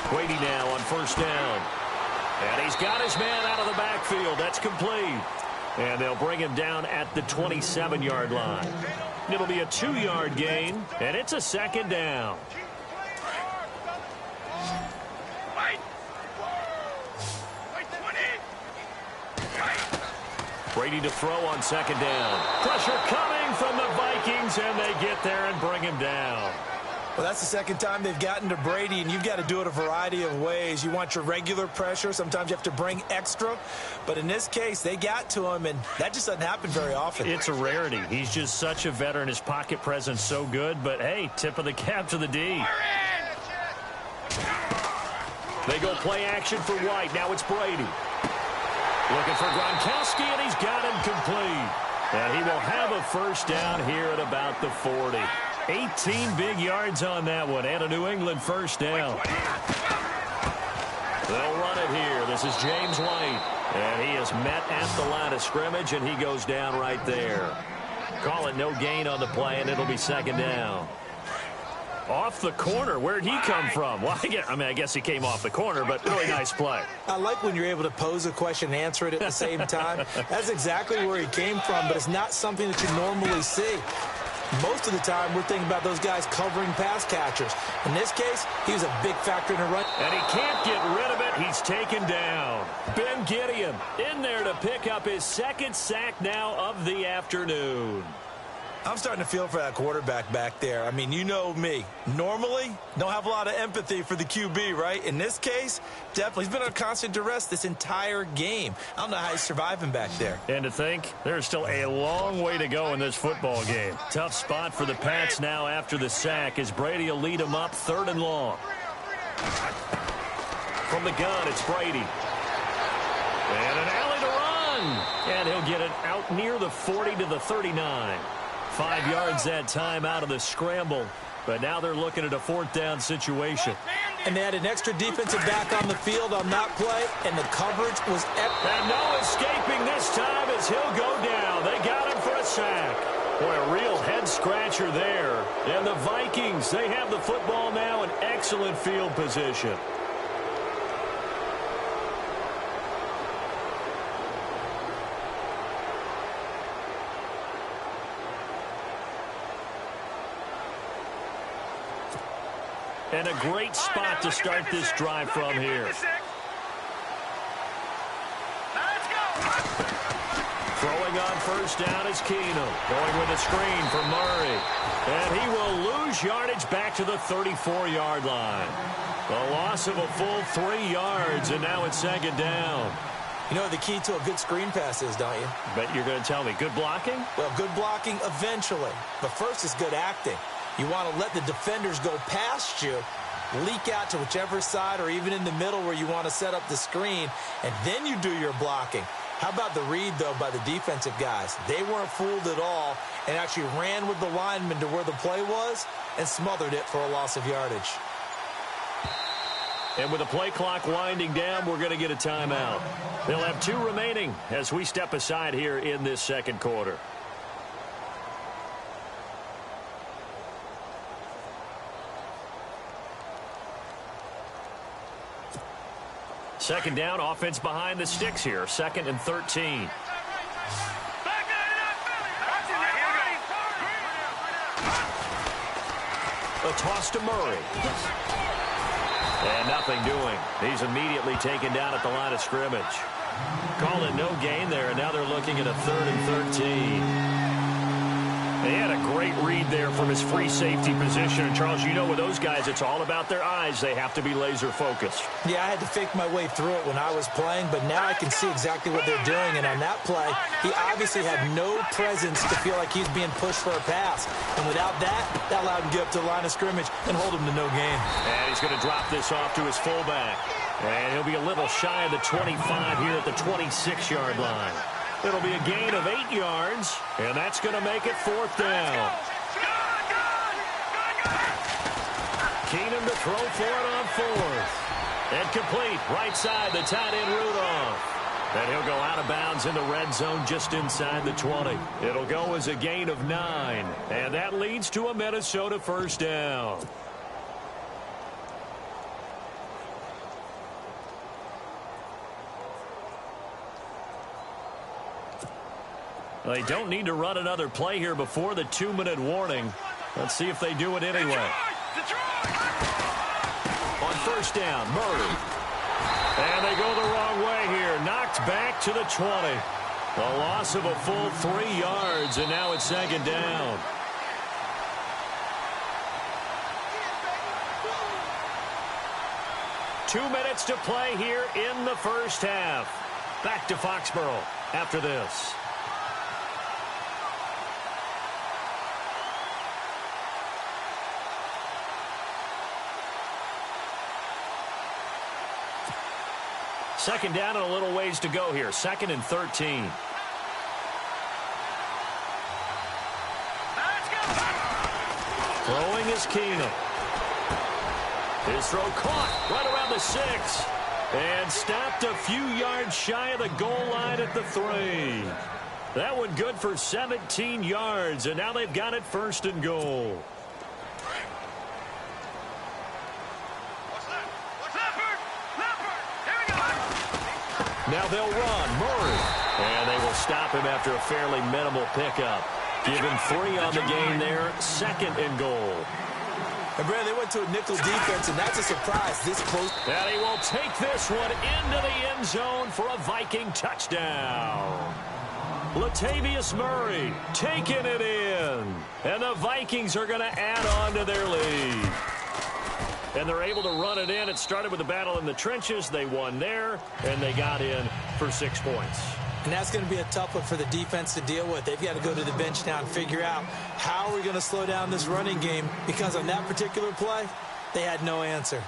Brady now on first down. And he's got his man out of the backfield. That's complete. And they'll bring him down at the 27-yard line. It'll be a 2-yard gain, and it's a second down. Brady to throw on second down. Pressure coming from the Vikings, and they get there and bring him down. Well, that's the second time they've gotten to Brady, and you've got to do it a variety of ways. You want your regular pressure. Sometimes you have to bring extra. But in this case, they got to him, and that just doesn't happen very often. It's a rarity. He's just such a veteran. His pocket presence so good. But, hey, tip of the cap to the D. They go play action for White. Now it's Brady. Looking for Gronkowski, and he's got him complete. And he will have a first down here at about the 40. 18 big yards on that one, and a New England first down. They'll run it here. This is James White, and he is met at the line of scrimmage, and he goes down right there. Call it no gain on the play, and it'll be second down. Off the corner. Where'd he come from? Well, I guess he came off the corner, but really nice play. I like when you're able to pose a question and answer it at the same time. That's exactly where he came from, but it's not something that you normally see. Most of the time, we're thinking about those guys covering pass catchers. In this case, he was a big factor in the run. And he can't get rid of it. He's taken down. Ben Gideon in there to pick up his second sack now of the afternoon. I'm starting to feel for that quarterback back there. I mean, you know me. Normally, don't have a lot of empathy for the QB, right? In this case, definitely. He's been under constant duress this entire game. I don't know how he's surviving back there. And to think, there's still a long way to go in this football game. Tough spot for the Pats now after the sack as Brady will lead them up 3rd and long. From the gun, it's Brady. And an alley to run. And he'll get it out near the 40 to the 39. 5 yards that time out of the scramble. But now they're looking at a 4th down situation. And they had an extra defensive back on the field on that play, and the coverage was epic. And no escaping this time as he'll go down. They got him for a sack. Boy, a real head-scratcher there. And the Vikings, they have the football now in excellent field position. And a great spot to start this drive from here. Throwing on first down is Keenum. Going with a screen for Murray. And he will lose yardage back to the 34-yard line. The loss of a full 3 yards, and now it's second down. You know what the key to a good screen pass is, don't you? Bet you're going to tell me. Good blocking? Well, good blocking eventually. But first is good acting. You want to let the defenders go past you, leak out to whichever side or even in the middle where you want to set up the screen, and then you do your blocking. How about the read, though, by the defensive guys? They weren't fooled at all and actually ran with the lineman to where the play was and smothered it for a loss of yardage. And with the play clock winding down, we're going to get a timeout. They'll have 2 remaining as we step aside here in this second quarter. Second down, offense behind the sticks here. 2nd and 13. A toss to Murray. And nothing doing. He's immediately taken down at the line of scrimmage. Call it no gain there, and now they're looking at a 3rd and 13. They had a great read there from his free safety position. And, Charles, you know with those guys, it's all about their eyes. They have to be laser focused. Yeah, I had to fake my way through it when I was playing, but now I can see exactly what they're doing. And on that play, he obviously had no presence to feel like he's being pushed for a pass. And without that, that allowed him to get up to the line of scrimmage and hold him to no gain. And he's going to drop this off to his fullback. And he'll be a little shy of the 25 here at the 26-yard line. It'll be a gain of 8 yards, and that's going to make it 4th down. Keenum to throw for it on 4th. And complete, right side, the tight end Rudolph. And he'll go out of bounds in the red zone just inside the 20. It'll go as a gain of 9, and that leads to a Minnesota first down. They don't need to run another play here before the 2-minute warning. Let's see if they do it anyway. On first down, Murray. And they go the wrong way here. Knocked back to the 20. A loss of a full 3 yards, and now it's second down. Two minutes to play here in the first half. Back to Foxborough after this. Second down and a little ways to go here. 2nd and 13. Throwing is Keenum. His throw caught right around the 6. And stopped a few yards shy of the goal line at the 3. That one good for 17 yards. And now they've got it 1st and goal. Now they'll run. Murray. And they will stop him after a fairly minimal pickup. Give him 3 on the game there. 2nd and goal. And, Brad, they went to a nickel defense, and that's a surprise this close. And he will take this one into the end zone for a Viking touchdown. Latavius Murray taking it in. And the Vikings are going to add on to their lead. And they're able to run it in. It started with a battle in the trenches. They won there, and they got in for 6 points. And that's going to be a tough one for the defense to deal with. They've got to go to the bench now and figure out how are we going to slow down this running game, because on that particular play, they had no answer.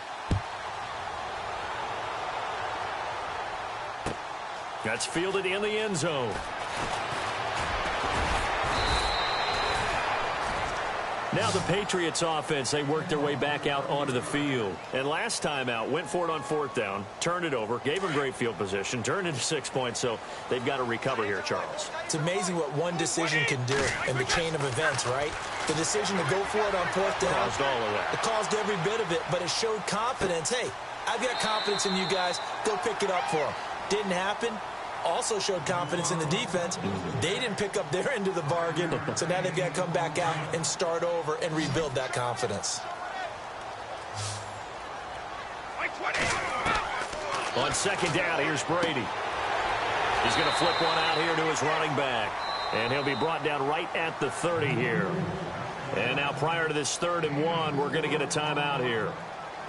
That's fielded in the end zone. Now the Patriots offense, they worked their way back out onto the field. And last time out, went for it on 4th down, turned it over, gave them great field position, turned into 6 points, so they've got to recover here, Charles. It's amazing what one decision can do in the chain of events, right? The decision to go for it on 4th down. Caused all of that. It caused every bit of it, but it showed confidence. Hey, I've got confidence in you guys. Go pick it up for them. Didn't happen. Also showed confidence in the defense. They didn't pick up their end of the bargain, so now they've got to come back out and start over and rebuild that confidence. On 2nd down, here's Brady. He's going to flip one out here to his running back, and he'll be brought down right at the 30 here. And now prior to this 3rd and 1, we're going to get a timeout here.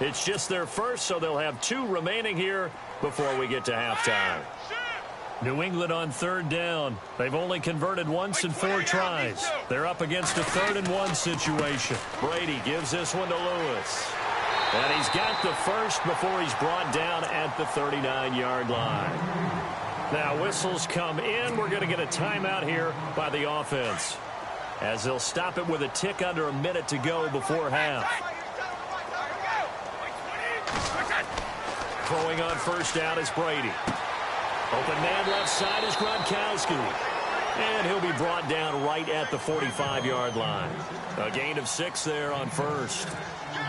It's just their first, so they'll have 2 remaining here before we get to halftime. New England on 3rd down. They've only converted once in 4 tries. They're up against a 3rd and 1 situation. Brady gives this one to Lewis. And he's got the first before he's brought down at the 39-yard line. Now whistles come in. We're going to get a timeout here by the offense, as they'll stop it with a tick under a minute to go before half. Throwing on 1st down is Brady. Open man left side is Gronkowski. And he'll be brought down right at the 45-yard line. A gain of 6 there on 1st.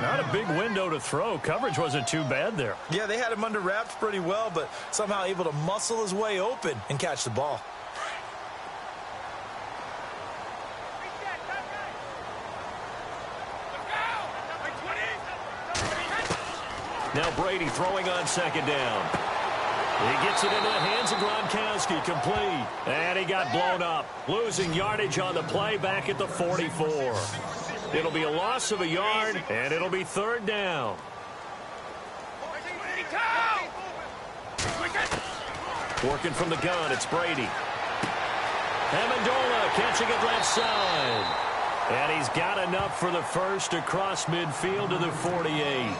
Not a big window to throw. Coverage wasn't too bad there. Yeah, they had him under wraps pretty well, but somehow able to muscle his way open and catch the ball. Now Brady throwing on 2nd down. He gets it into the hands of Gronkowski, complete. And he got blown up, losing yardage on the play back at the 44. It'll be a loss of a yard, and it'll be 3rd down. Working from the gun, it's Brady. Amendola catching it left side. And he's got enough for the first across midfield to the 48.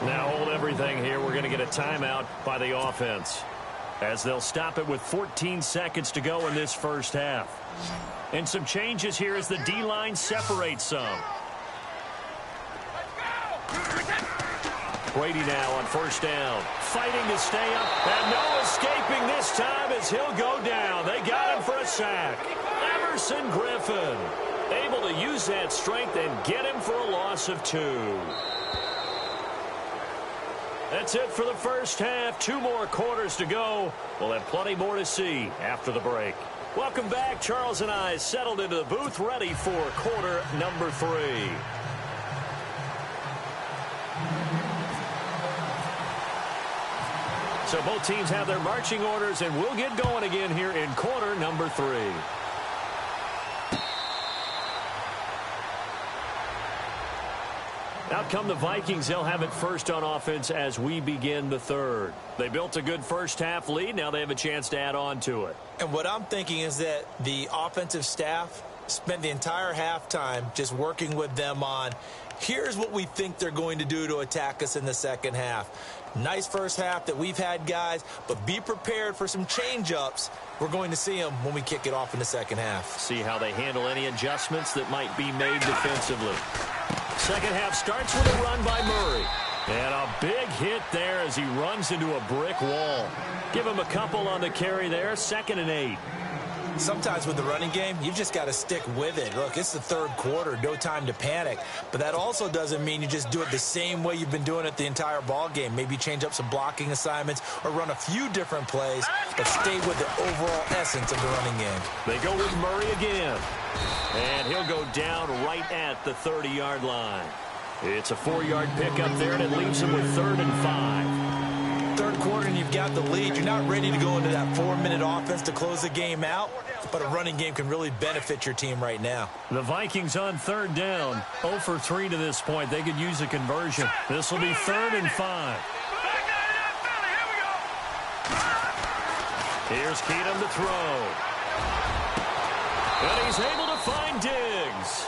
Now hold everything here. We're going to get a timeout by the offense, as they'll stop it with 14 seconds to go in this first half. And some changes here as the D-line separates some. Brady now on 1st down, fighting to stay up, and no escaping this time as he'll go down. They got him for a sack. Everson Griffin able to use that strength and get him for a loss of 2. That's it for the first half. 2 more quarters to go. We'll have plenty more to see after the break. Welcome back. Charles and I settled into the booth, ready for quarter number 3. So both teams have their marching orders, and we'll get going again here in quarter number 3. Out come the Vikings. They'll have it first on offense as we begin the third. They built a good first-half lead. Now they have a chance to add on to it. And what I'm thinking is that the offensive staff spent the entire halftime just working with them on, here's what we think they're going to do to attack us in the second half. Nice first half that we've had, guys, but be prepared for some change-ups. We're going to see them when we kick it off in the second half. See how they handle any adjustments that might be made defensively. Second half starts with a run by Murray. And a big hit there as he runs into a brick wall. Give him a couple on the carry there, 2nd and 8. Sometimes with the running game, you've just got to stick with it. Look, it's the third quarter, no time to panic. But that also doesn't mean you just do it the same way you've been doing it the entire ball game. Maybe change up some blocking assignments or run a few different plays, but stay with the overall essence of the running game. They go with Murray again. And he'll go down right at the 30-yard line. It's a 4-yard pickup there, and it leaves him with 3rd and 5. Third quarter, and you've got the lead. You're not ready to go into that 4-minute offense to close the game out, but a running game can really benefit your team right now. The Vikings on 3rd down, 0 for 3 to this point. They could use a conversion. This will be 3rd and 5. Here's Keenum to throw. And he's able to find Diggs.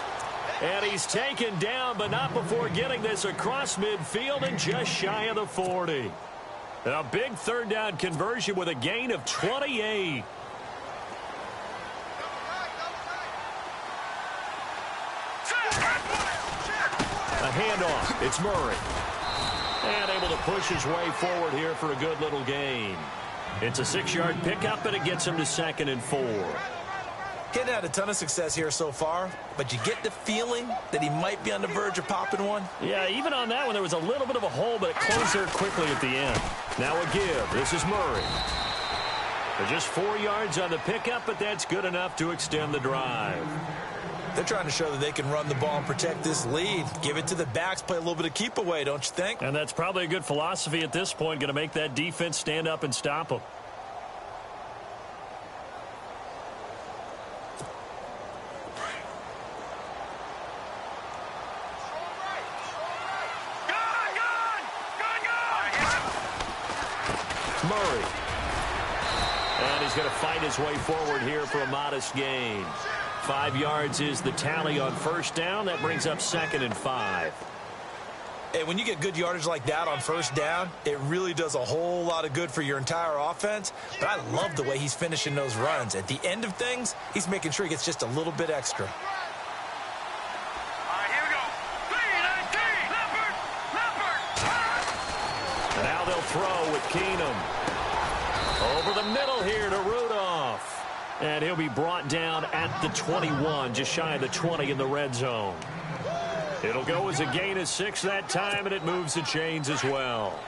And he's taken down, but not before getting this across midfield and just shy of the 40. A big 3rd down conversion with a gain of 28. A handoff. It's Murray. And able to push his way forward here for a good little gain. It's a 6-yard pickup, and it gets him to 2nd and 4. Hadn't had a ton of success here so far, but you get the feeling that he might be on the verge of popping one. Yeah, even on that one, there was a little bit of a hole, but it closed there quickly at the end. Now a give. This is Murray. They're just 4 yards on the pickup, but that's good enough to extend the drive. They're trying to show that they can run the ball and protect this lead. Give it to the backs, play a little bit of keep away, don't you think? And that's probably a good philosophy at this point, going to make that defense stand up and stop them. Murray. And he's going to fight his way forward here for a modest gain. 5 yards is the tally on 1st down. That brings up 2nd and 5. And when you get good yardage like that on 1st down, it really does a whole lot of good for your entire offense. But I love the way he's finishing those runs. At the end of things, he's making sure he gets just a little bit extra. All right, here we go. 3-19, Leopard. And now they'll throw with Keenum. Over the middle here to Rudolph. And he'll be brought down at the 21, just shy of the 20 in the red zone. It'll go as a gain of 6 that time, and it moves the chains as well.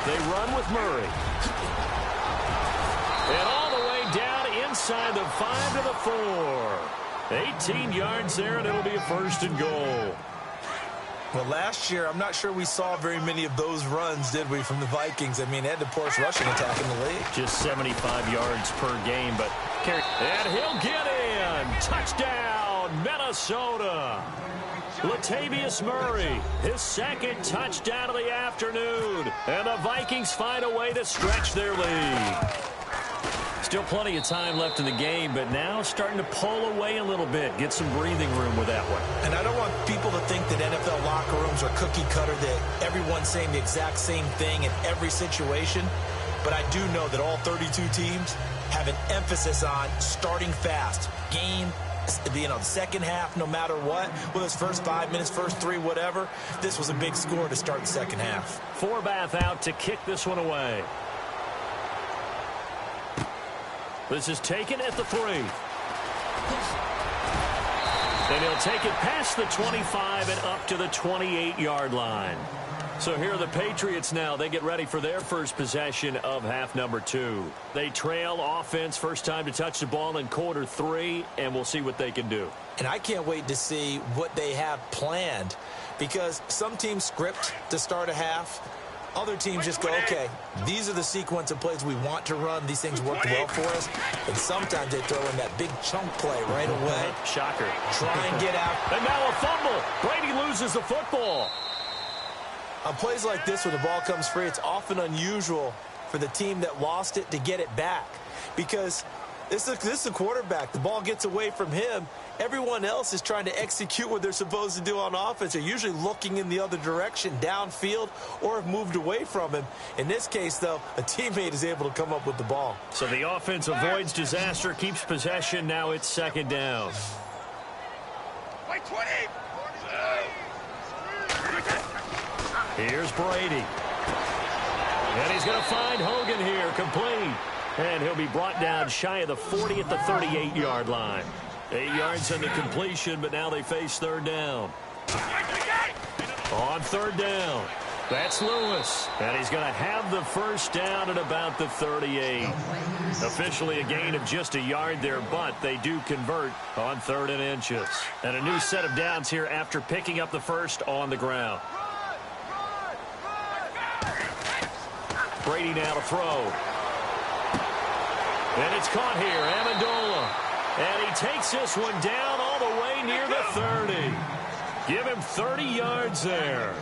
They run with Murray. And all the way down inside the 5 to the 4. 18 yards there, and it'll be a 1st and goal. Well, last year, I'm not sure we saw very many of those runs, did we, from the Vikings? I mean, they had the poorest rushing attack in the league. Just 75 yards per game, but and he'll get in. Touchdown, Minnesota. Latavius Murray, his 2nd touchdown of the afternoon. And the Vikings find a way to stretch their lead. Still plenty of time left in the game, but now starting to pull away a little bit, get some breathing room with that one. And I don't want people to think that NFL locker rooms are cookie cutter, that everyone's saying the exact same thing in every situation. But I do know that all 32 teams have an emphasis on starting fast. Game, the second half, no matter what, whether it's first 5 minutes, first 3, whatever. This was a big score to start the second half. Forbath out to kick this one away. This is taken at the 3. And he'll take it past the 25 and up to the 28-yard line. So here are the Patriots now. They get ready for their first possession of half number 2. They trail offense, first time to touch the ball in quarter 3, and we'll see what they can do. And I can't wait to see what they have planned, because some teams script to start a half. Other teams just go, okay, these are the sequence of plays we want to run. These things worked well for us. And sometimes they throw in that big chunk play right away. Shocker. Try and get out. And now a fumble. Brady loses the football. On plays like this where the ball comes free, it's often unusual for the team that lost it to get it back, because this is a quarterback. The ball gets away from him. Everyone else is trying to execute what they're supposed to do on offense. They're usually looking in the other direction, downfield, or have moved away from him. In this case, though, a teammate is able to come up with the ball. So the offense avoids disaster, keeps possession. Now it's second down. Here's Brady. And he's going to find Hogan here, complete. And he'll be brought down shy of the 40 at the 38-yard line. 8 yards on the completion, but now they face third down. On third down, that's Lewis. And he's going to have the first down at about the 38. Officially a gain of just a yard there, but they do convert on 3rd and inches. And a new set of downs here after picking up the first on the ground. Brady now to throw. And it's caught here, Amendola. And he takes this one down all the way near the 30. Give him 30 yards there.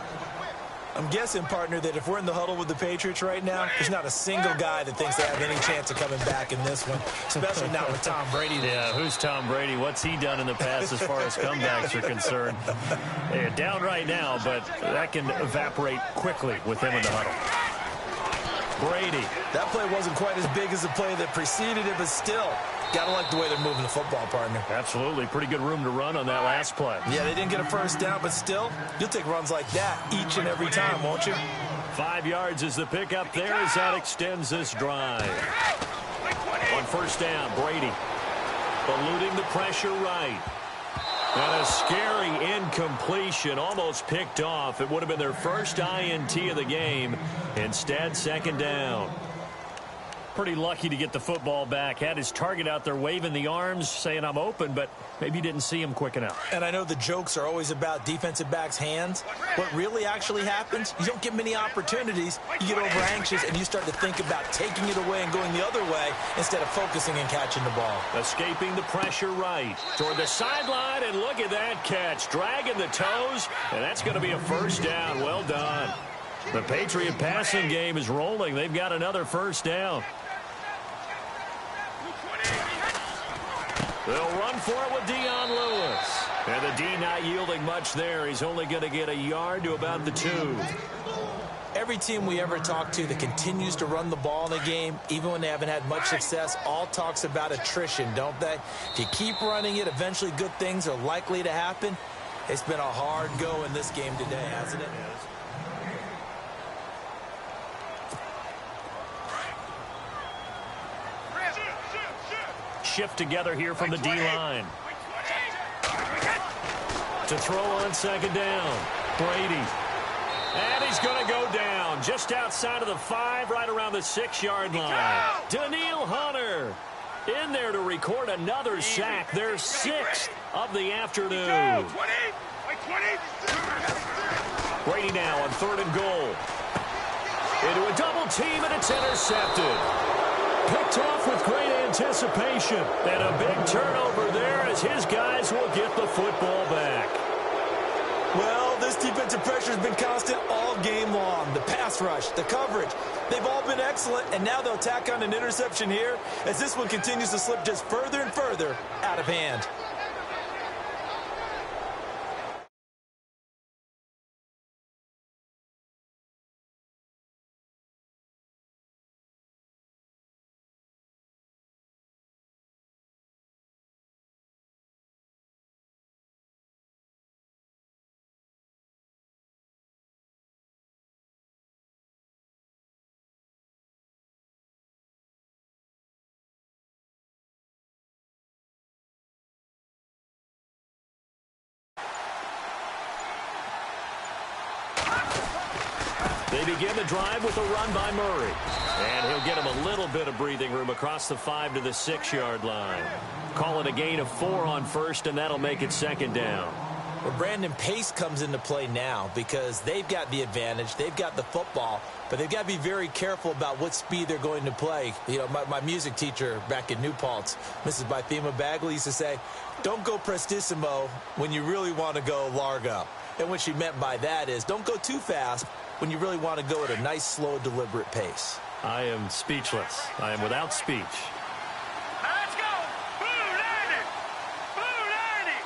I'm guessing, partner, that if we're in the huddle with the Patriots right now, there's not a single guy that thinks they have any chance of coming back in this one, especially not with Tom Brady there. Yeah, who's Tom Brady? What's he done in the past as far as comebacks are concerned? Yeah, down right now, but that can evaporate quickly with him in the huddle. Brady. That play wasn't quite as big as the play that preceded it, but still, got to like the way they're moving the football, partner. Absolutely. Pretty good room to run on that last play. Yeah, they didn't get a first down, but still, you'll take runs like that each and every time, won't you? 5 yards is the pickup there as that extends this drive. On first down, Brady eluding the pressure right. And a scary incompletion, almost picked off. It would have been their first INT of the game. Instead, second down. Pretty lucky to get the football back. Had his target out there waving the arms, saying I'm open, but maybe didn't see him quick enough. And I know the jokes are always about defensive backs' hands. What really actually happens, you don't get many opportunities. You get over anxious, and you start to think about taking it away and going the other way instead of focusing and catching the ball. Escaping the pressure right toward the sideline, and look at that catch. Dragging the toes, and that's going to be a first down. Well done. The Patriot passing game is rolling. They've got another first down. They'll run for it with Dion Lewis. And the D not yielding much there. He's only going to get a yard to about the 2. Every team we ever talk to that continues to run the ball in a game, even when they haven't had much success, all talks about attrition, don't they? If you keep running it, eventually good things are likely to happen. It's been a hard go in this game today, hasn't it? Shift together here from the D-line. To throw on second down. Brady. And he's going to go down just outside of the 5, right around the 6-yard line. Daniil Hunter in there to record another sack. Their 6th of the afternoon. Brady now on 3rd and goal. Into a double team, and it's intercepted. Picked off with great anticipation. And a big turnover there as his guys will get the football back. Well, this defensive pressure has been constant all game long. The pass rush, the coverage, they've all been excellent. And now they'll tack on an interception here as this one continues to slip just further and further out of hand. They begin the drive with a run by Murray. And he'll get him a little bit of breathing room across the 5 to the 6-yard line. Call it a gain of 4 on first, and that'll make it second down. Well, Brandon, pace comes into play now because they've got the advantage. They've got the football, but they've got to be very careful about what speed they're going to play. You know, my music teacher back in New Paltz, Mrs. Bythema Bagley, used to say, don't go prestissimo when you really want to go largo. And what she meant by that is don't go too fast when you really want to go at a nice, slow, deliberate pace. I am speechless. I am without speech. Let's go! Boo-Lanny! Boo-Lanny!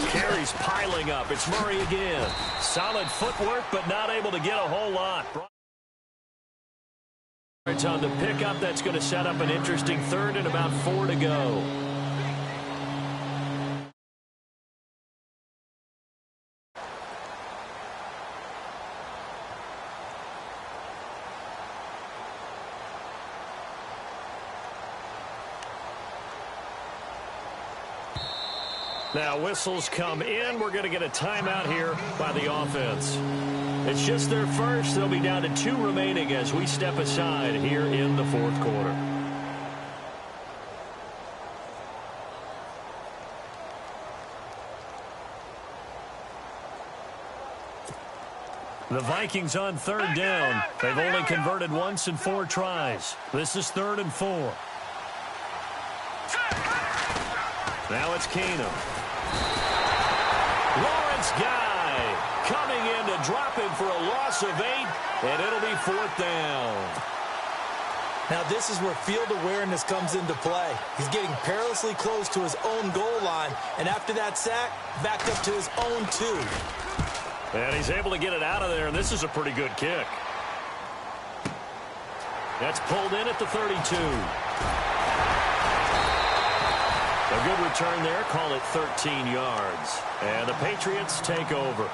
Carries piling up. It's Murray again. Solid footwork, but not able to get a whole lot. It's on the pickup. That's going to set up an interesting third and about 4 to go. Now whistles come in. We're going to get a timeout here by the offense. It's just their first. They'll be down to 2 remaining as we step aside here in the 4th quarter. The Vikings on 3rd down. They've only converted once in 4 tries. This is 3rd and 4. Now it's Keenum. Lawrence Guy coming in to drop him for a loss of 8, and it'll be 4th down. Now this is where field awareness comes into play. He's getting perilously close to his own goal line, and after that sack, backed up to his own 2. And he's able to get it out of there, and this is a pretty good kick. That's pulled in at the 32. A good return there, call it 13 yards. And the Patriots take over.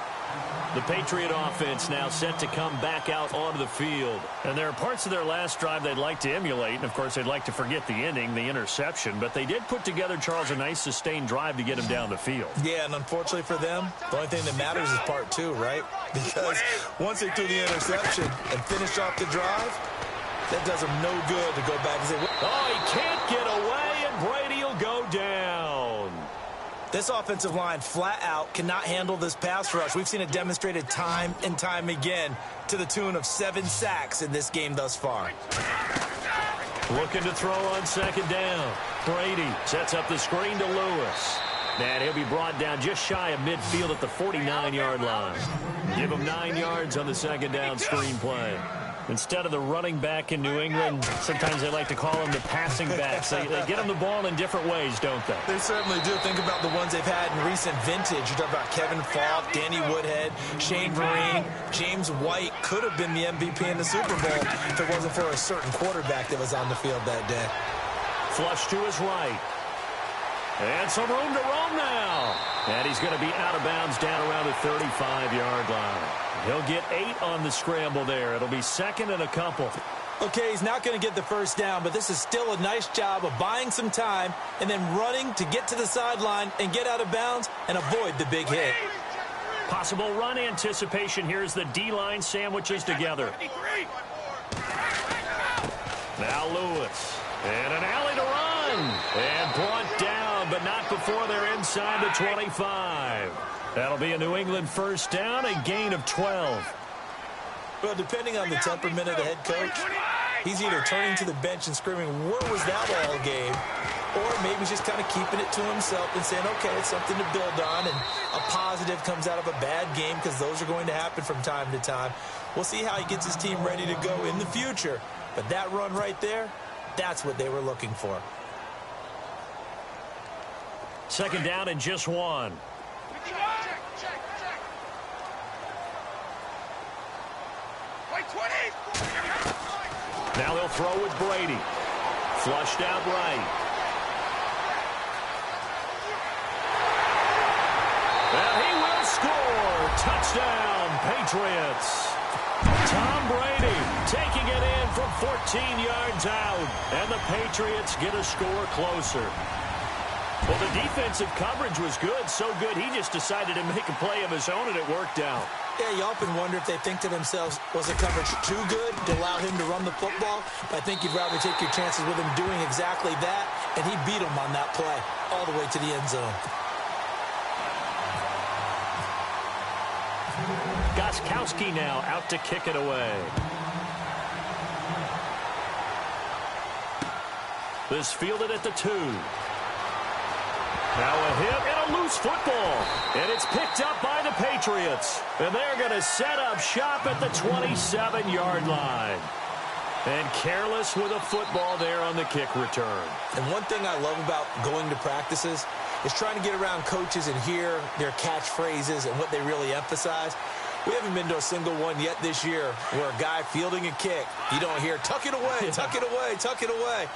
The Patriot offense now set to come back out onto the field. And there are parts of their last drive they'd like to emulate. And, of course, they'd like to forget the ending, the interception. But they did put together, Charles, a nice sustained drive to get him down the field. Yeah, and unfortunately for them, the only thing that matters is part 2, right? Because once they threw the interception and finished off the drive, that does them no good to go back and say, oh, he can't get away, and Brady will go down. This offensive line flat out cannot handle this pass rush. We've seen it demonstrated time and time again to the tune of 7 sacks in this game thus far. Looking to throw on 2nd down. Brady sets up the screen to Lewis. And he'll be brought down just shy of midfield at the 49-yard line. Give him 9 yards on the 2nd down screen play. Instead of the running back in New England, sometimes they like to call them the passing backs. They get them the ball in different ways, don't they? They certainly do. Think about the ones they've had in recent vintage. You talk about Kevin Falk, Danny Woodhead, Shane Vereen, James White could have been the MVP in the Super Bowl if it wasn't for a certain quarterback that was on the field that day. Flush to his right. And some room to roam now. And he's going to be out of bounds down around the 35-yard line. He'll get 8 on the scramble there. It'll be 2nd and a couple. Okay, he's not going to get the first down, but this is still a nice job of buying some time and then running to get to the sideline and get out of bounds and avoid the big hit. Possible run anticipation here as the D-line sandwiches together. Now Lewis. And an alley to run. And brought down, but not before they're inside the 25. That'll be a New England first down, a gain of 12. Well, depending on the temperament of the head coach, he's either turning to the bench and screaming, where was that all game? Or maybe he's just kind of keeping it to himself and saying, okay, it's something to build on, and a positive comes out of a bad game because those are going to happen from time to time. We'll see how he gets his team ready to go in the future. But that run right there, that's what they were looking for. 2nd down and just 1. Now they'll throw with Brady. Flushed out right. And he will score. Touchdown, Patriots. Tom Brady taking it in from 14 yards out. And the Patriots get a score closer. Well, the defensive coverage was good, so good he just decided to make a play of his own, and it worked out. Yeah, you often wonder if they think to themselves, was the coverage too good to allow him to run the football? I think you'd rather take your chances with him doing exactly that, and he beat him on that play all the way to the end zone. Gostkowski now out to kick it away. This fielded at the 2. Now a hit and a loose football. And it's picked up by the Patriots. And they're going to set up shop at the 27-yard line. And careless with a football there on the kick return. And one thing I love about going to practices is trying to get around coaches and hear their catchphrases and what they really emphasize. We haven't been to a single one yet this year where a guy fielding a kick, you don't hear, tuck it away, tuck it away, tuck it away.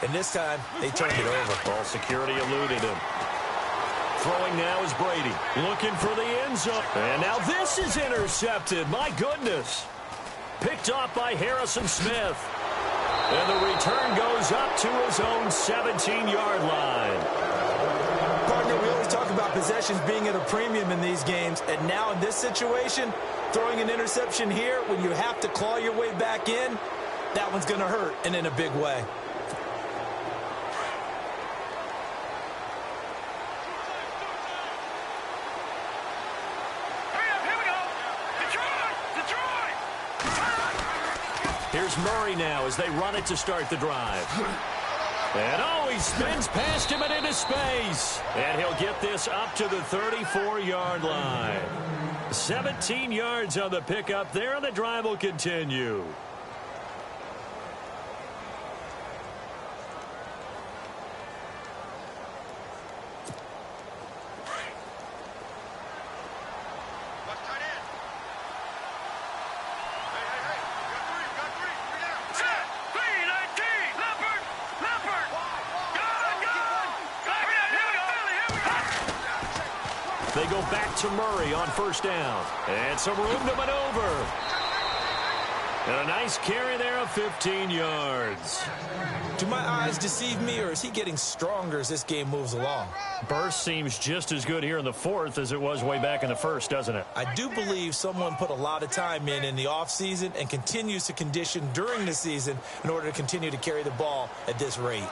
And this time, they turned it over. Ball security eluded him. Throwing now is Brady. Looking for the end zone. And now this is intercepted. My goodness. Picked off by Harrison Smith. And the return goes up to his own 17-yard line. Partner, we always talk about possessions being at a premium in these games. And now in this situation, throwing an interception here when you have to claw your way back in, that one's going to hurt, and in a big way. Here's Murray now as they run it to start the drive. And oh, he spins past him and into space. And he'll get this up to the 34-yard line. 17 yards on the pickup there, and the drive will continue. They go back to Murray on first down. And some room to maneuver. And a nice carry there of 15 yards. Do my eyes deceive me, or is he getting stronger as this game moves along? Burst seems just as good here in the fourth as it was way back in the first, doesn't it? I do believe someone put a lot of time in the offseason and continues to condition during the season in order to continue to carry the ball at this rate.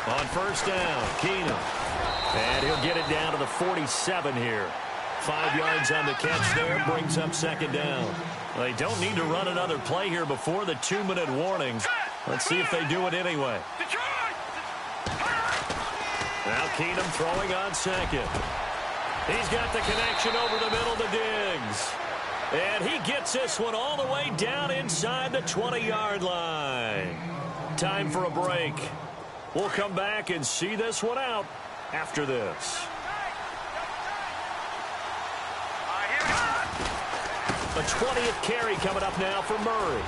On first down, Keenum. And he'll get it down to the 47 here. 5 yards on the catch there, brings up second down. They don't need to run another play here before the 2-minute warning. Let's see if they do it anyway. Now Keenum throwing on second. He's got the connection over the middle to Diggs. And he gets this one all the way down inside the 20-yard line. Time for a break. We'll come back and see this one out after this. A 20th carry coming up now for Murray.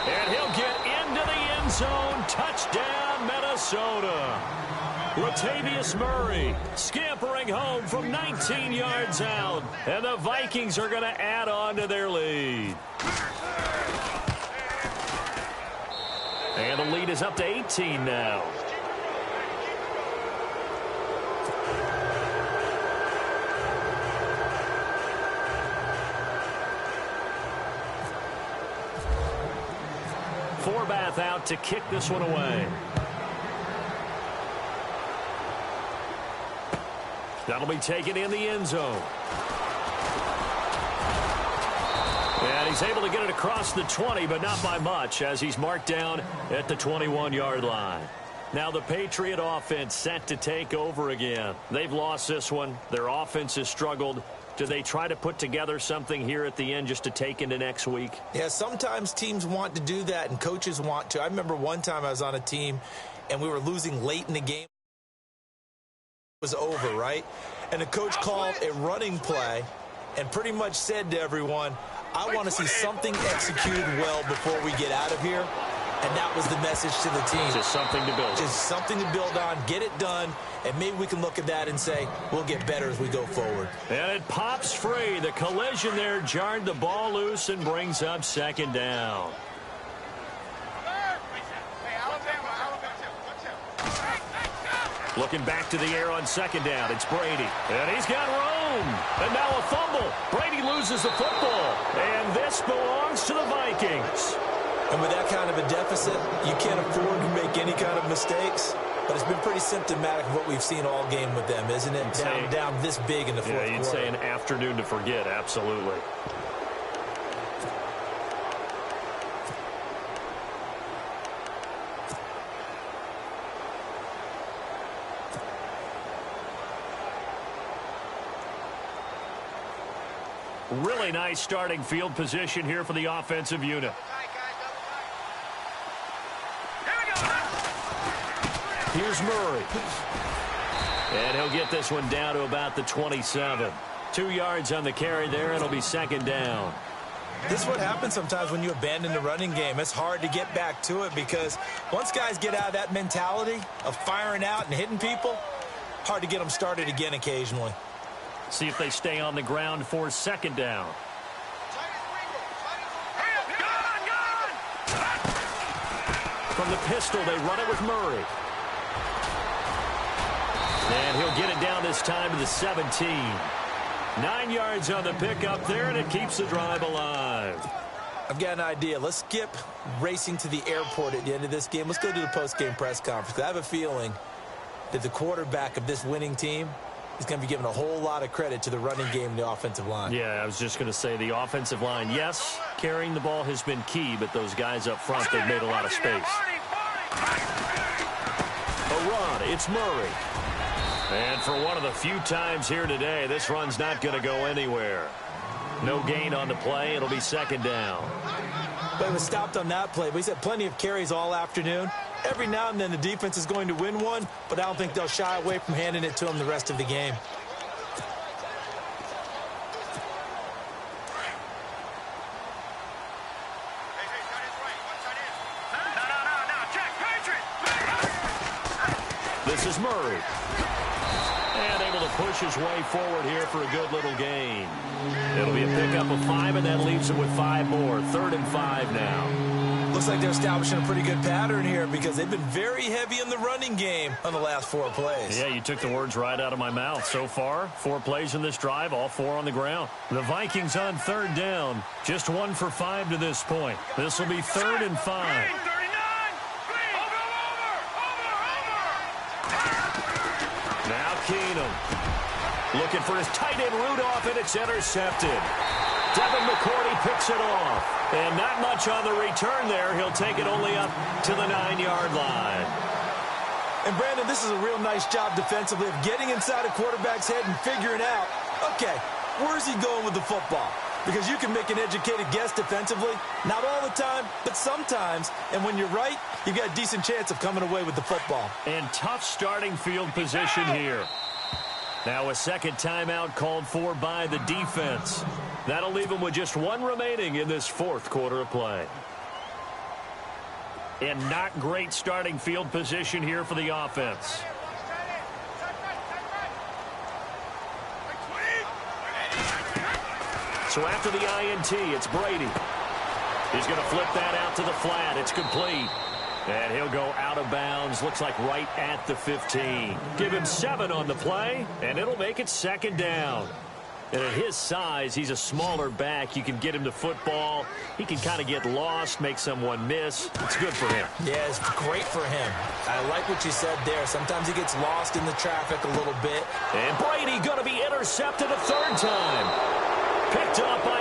And he'll get into the end zone. Touchdown, Minnesota. Latavius Murray scampering home from 19 yards out. And the Vikings are going to add on to their lead. And the lead is up to 18 now. Forbath out to kick this one away. That'll be taken in the end zone. And he's able to get it across the 20, but not by much, as he's marked down at the 21-yard line. Now the Patriot offense set to take over again. They've lost this one. Their offense has struggled. Do they try to put together something here at the end just to take into next week? Yeah, sometimes teams want to do that, and coaches want to. I remember one time I was on a team, and we were losing late in the game. It was over, right? And the coach called a running play and pretty much said to everyone, I want to see something executed well before we get out of here. And that was the message to the team. Just something to build on. Just something to build on, get it done, and maybe we can look at that and say, we'll get better as we go forward. And it pops free. The collision there jarred the ball loose and brings up second down. Looking back to the air on second down. It's Brady. And he's got room. And now a fumble. Brady loses the football. And this belongs to the Vikings. And with that kind of a deficit, you can't afford to make any kind of mistakes. But it's been pretty symptomatic of what we've seen all game with them, isn't it? Down this big in the fourth quarter. Yeah, you'd say an afternoon to forget. Absolutely. Really nice starting field position here for the offensive unit. Here's Murray. And he'll get this one down to about the 27. 2 yards on the carry there, and it'll be second down. This is what happens sometimes when you abandon the running game. It's hard to get back to it because once guys get out of that mentality of firing out and hitting people, hard to get them started again occasionally. See if they stay on the ground for second down. From the pistol, they run it with Murray. And he'll get it down this time to the 17. 9 yards on the pickup there, and it keeps the drive alive. I've got an idea. Let's skip racing to the airport at the end of this game. Let's go to the post-game press conference. I have a feeling that the quarterback of this winning team is going to be given a whole lot of credit to the running game and the offensive line. Yeah, I was just going to say the offensive line, yes, carrying the ball has been key, but those guys up front, they've made a lot of space. A run, it's Murray. And for one of the few times here today, this run's not going to go anywhere. No gain on the play. It'll be second down. But it was stopped on that play. He's had plenty of carries all afternoon. Every now and then the defense is going to win one, but I don't think they'll shy away from handing it to him the rest of the game. This is Murray. And able to push his way forward here for a good little gain. It'll be a pickup of 5, and that leaves him with 5 more. 3rd and 5 now. Looks like they're establishing a pretty good pattern here because they've been very heavy in the running game on the last 4 plays. Yeah, you took the words right out of my mouth. So far, 4 plays in this drive, all 4 on the ground. The Vikings on 3rd down. Just 1 for 5 to this point. This will be 3rd and 5. Now Keenum looking for his tight end Rudolph, and it's intercepted. Devin McCourty picks it off. And not much on the return there. He'll take it only up to the 9-yard line. And, Brandon, this is a real nice job defensively of getting inside a quarterback's head and figuring out, okay, where's he going with the football? Because you can make an educated guess defensively. Not all the time, but sometimes. And when you're right, you've got a decent chance of coming away with the football. And tough starting field position here. Now a second timeout called for by the defense. That'll leave them with just 1 remaining in this 4th quarter of play. And not great starting field position here for the offense. So after the INT, it's Brady. He's going to flip that out to the flat. It's complete. And he'll go out of bounds. Looks like right at the 15. Give him 7 on the play, and it'll make it second down. And at his size, he's a smaller back. You can get him to football. He can kind of get lost, make someone miss. It's good for him. Yeah, it's great for him. I like what you said there. Sometimes he gets lost in the traffic a little bit. And Brady going to be intercepted a 3rd time. Picked up by